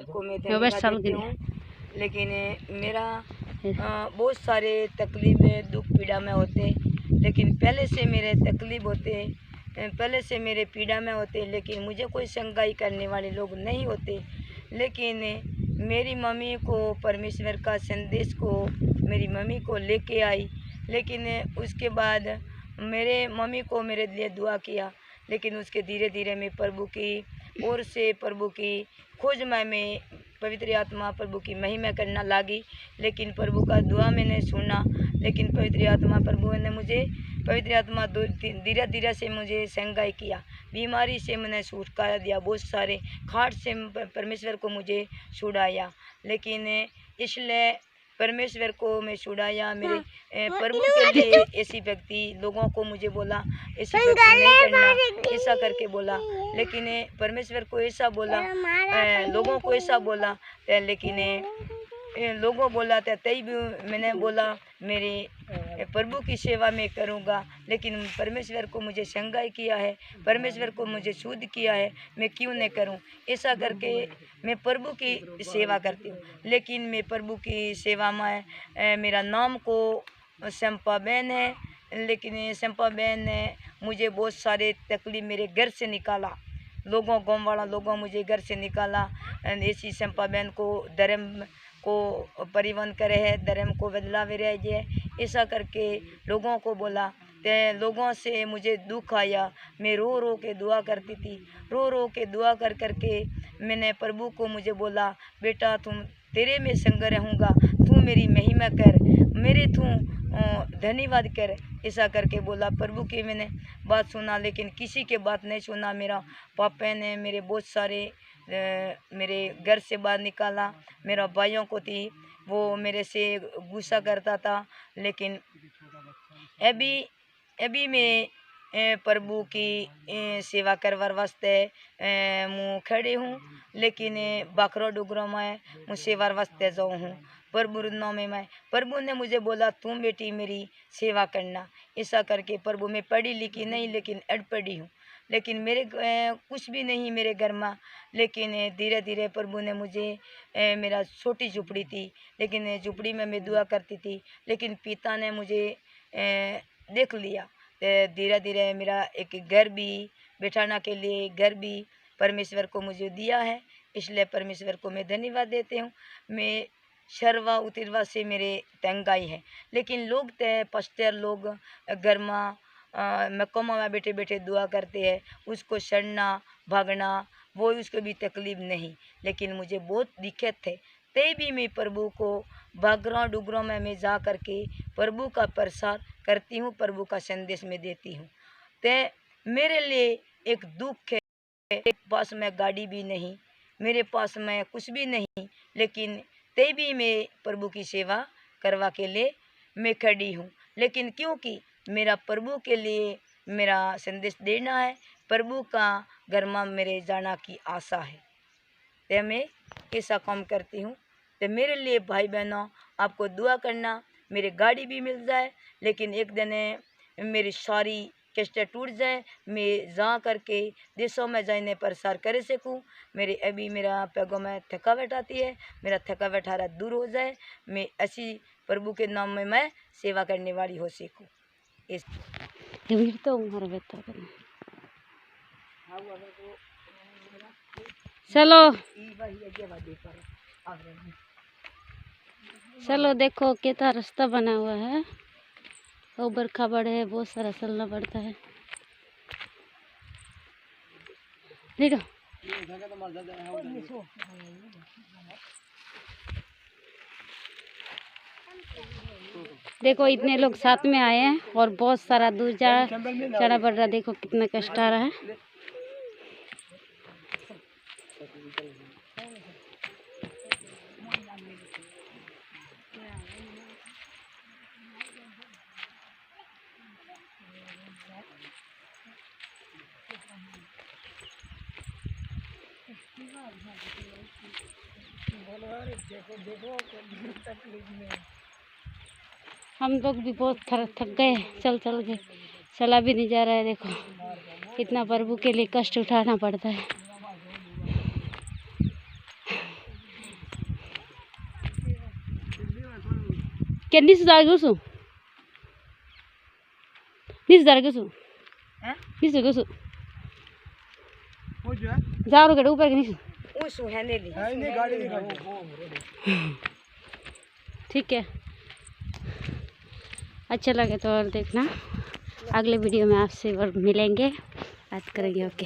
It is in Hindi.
को मैं धन्यवाद देती हूँ। लेकिन मेरा बहुत सारे तकलीफ़ दुख पीड़ा में होते, लेकिन पहले से मेरे तकलीफ़ होते, पहले से मेरे पीड़ा में होते, लेकिन मुझे कोई शंकाई करने वाले लोग नहीं होते। लेकिन मेरी मम्मी को परमेश्वर का संदेश को मेरी मम्मी को लेके आई, लेकिन उसके बाद मेरे मम्मी को मेरे लिए दुआ किया, लेकिन उसके धीरे धीरे मैं प्रभु की ओर से प्रभु की खोज में पवित्र आत्मा प्रभु की महिमा करना लगी। लेकिन प्रभु का दुआ मैंने सुना, लेकिन पवित्र आत्मा प्रभु ने मुझे पवित्र आत्मा धीरे धीरे से मुझे संगाई किया, बीमारी से मैंने छुटकारा दिया, बहुत सारे खाट से परमेश्वर को मुझे छुड़ाया। लेकिन इसलिए परमेश्वर को मैं छुड़ाया, मेरे प्रभु के लिए ऐसी व्यक्ति लोगों को मुझे बोला ऐसी व्यक्ति नहीं करना, ऐसा करके बोला। लेकिन परमेश्वर को ऐसा बोला, लोगों को ऐसा बोला, लेकिन लोगों बोला था तभी भी मैंने बोला मेरे प्रभु की सेवा में करूँगा। लेकिन परमेश्वर को मुझे संगाई किया है, परमेश्वर को मुझे शुद्ध किया है, मैं क्यों नहीं करूँ। ऐसा करके मैं प्रभु की सेवा करती हूँ। लेकिन मैं प्रभु की सेवा में मेरा नाम को चंपा बहन है, लेकिन चंपा बहन ने मुझे बहुत सारे तकलीफ मेरे घर से निकाला, लोगों गाँव वाला लोगों मुझे घर से निकाला। ऐसी चंपा बहन को धर्म को परिवहन करे है, धर्म को बदलावे रह जाए, ऐसा करके लोगों को बोला। ते लोगों से मुझे दुख आया, मैं रो रो के दुआ करती थी, रो रो के दुआ कर करके मैंने प्रभु को मुझे बोला बेटा तुम तेरे में संग रहूँगा, तू मेरी महिमा कर, मेरे तू धन्यवाद कर, ऐसा करके बोला। प्रभु की मैंने बात सुना, लेकिन किसी के बात नहीं सुना। मेरा पापा ने मेरे बहुत सारे मेरे घर से बाहर निकाला, मेरा भाइयों को थी वो मेरे से गुस्सा करता था। लेकिन अभी मैं प्रभु की सेवा करवार वास्ते मैं खड़ी हूँ, लेकिन बाखरो डुगरों में मैं सेवा वास्ते जाऊँ हूँ। प्रभु नाम में मैं प्रभु ने मुझे बोला तुम बेटी मेरी सेवा करना, ऐसा करके प्रभु में पढ़ी लिखी नहीं, लेकिन अनपढ़ी हूँ, लेकिन मेरे कुछ भी नहीं मेरे घर में। लेकिन धीरे धीरे प्रभु ने मुझे मेरा छोटी झुपड़ी थी, लेकिन झुपड़ी में मैं दुआ करती थी, लेकिन पिता ने मुझे देख लिया। धीरे धीरे मेरा एक घर भी बैठाना के लिए घर भी परमेश्वर को मुझे दिया है, इसलिए परमेश्वर को मैं धन्यवाद देती हूँ। मैं शर्वा उतिरवा से मेरे तंगाई है, लेकिन लोग पस्तर लोग घर में मकमा में बैठे बैठे दुआ करते हैं, उसको सड़ना भागना वो उसको भी तकलीफ नहीं। लेकिन मुझे बहुत दिक्कत थे, तभी भी मैं प्रभु को बागरों डुगरों में मैं जा करके प्रभु का प्रसार करती हूँ, प्रभु का संदेश में देती हूँ। तो मेरे लिए एक दुख है, मेरे पास में गाड़ी भी नहीं, मेरे पास में कुछ भी नहीं, लेकिन तभी भी मैं प्रभु की सेवा करवा के लिए मैं खड़ी हूँ। लेकिन क्योंकि मेरा प्रभु के लिए मेरा संदेश देना है, प्रभु का घर में मेरे जाना की आशा है, तो मैं ऐसा काम करती हूँ। तो मेरे लिए भाई बहनों आपको दुआ करना, मेरी गाड़ी भी मिल जाए, लेकिन एक दिन मेरी सारी किस्तें टूट जाए, मैं जा करके देशों में जाने प्रसार कर सकूँ। मेरे अभी मेरा पैगों में थकावट आती है, मेरा थकावट हारा दूर हो जाए, मैं ऐसी प्रभु के नाम में मैं सेवा करने वाली हो सकूँ। इस चलो चलो देखो कितना रास्ता बना हुआ है, ऊबर खबर है, बहुत सारा चलना पड़ता है। देखो इतने लोग साथ में आए हैं और बहुत सारा दूर चढ़ा पड़ रहा, देखो कितना कष्ट आ रहा है। हम लोग भी बहुत थक गए, चल चल के चला भी नहीं जा रहा है। देखो कितना प्रभु के लिए कष्ट उठाना पड़ता है। क्या नीचे जा घुसो नीचे जा घुसो हैं नीचे घुसो हो जा जा रो के ऊपर के नीचे ऊसू है ने ली है नहीं गाड़ी निकाल ठीक है। अच्छा लगे तो और देखना, अगले वीडियो में आपसे और मिलेंगे, बात करेंगे। ओके।